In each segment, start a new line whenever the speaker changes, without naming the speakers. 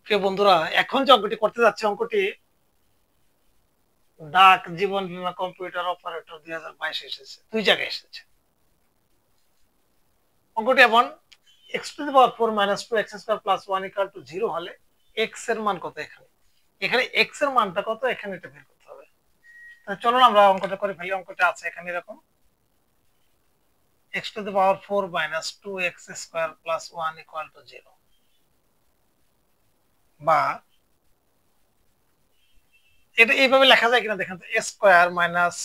প্রিয় বন্ধুরা, এখন যে অঙ্কটি করতে যাচ্ছে অঙ্কটি ডাক জীবন বীমা কম্পিউটার অপারেটর 2022 এসেছে, দুই জায়গায় এসেছে অঙ্কটি। এমন x to the power 4 minus 2 X square plus 1 equal to 0 হলে এক্স এর মান কত? এখানে এখানে এক্স এর মানটা কত এখানে এটা বের করতে হবে। তাহলে চলুন আমরা অঙ্কটা করে ফেলি। অঙ্কটা আছে এখানে এরকম, X to the power 4 minus 2 X square plus 1 equal to 0, বা এটা এইভাবে লেখা যায় কিনা দেখেন তো, A square minus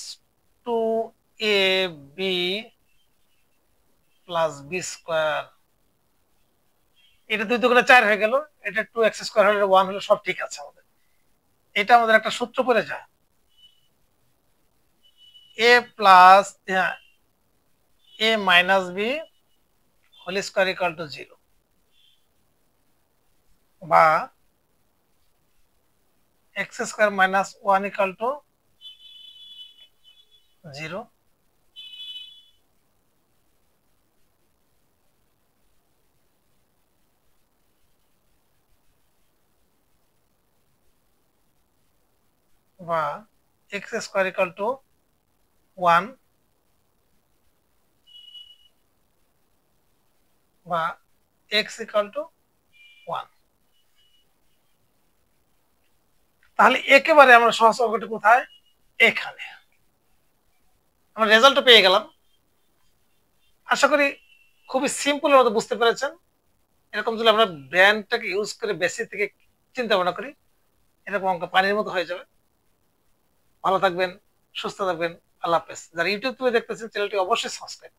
2ab plus B square, এটা 2 দুগুণে 4 হয়ে গেল, এটা 2 এক্স স্কয়ার হলে 1 হলো, সব ঠিক আছে আমাদের। এটা আমাদের একটা সূত্র পড়ে যায়, A plus A minus B whole square equal to 0, বা X square minus 1 equal to 0, বা এক্স স্কয়ার ইকুয়াল টু 1, বা এক্স ইকুয়াল টু 1। তাহলে একেবারে আমরা সহজ অঙ্কটি কোথায়? এখানে আমরা রেজাল্টটা পেয়ে গেলাম। আশা করি খুবই সিম্পলের মতো বুঝতে পেরেছেন। এরকম যদি আমরা ব্র্যান্ডটাকে ইউজ করে বেসিক থেকে চিন্তা ভাবনা করি, এরকম অঙ্ক পানির মতো হয়ে যাবে। ভালো থাকবেন, সুস্থ থাকবেন, আল্লাহ হাফেজ। যারা ইউটিউব থেকে দেখতেছেন চ্যানেলটি অবশ্যই সাবস্ক্রাইব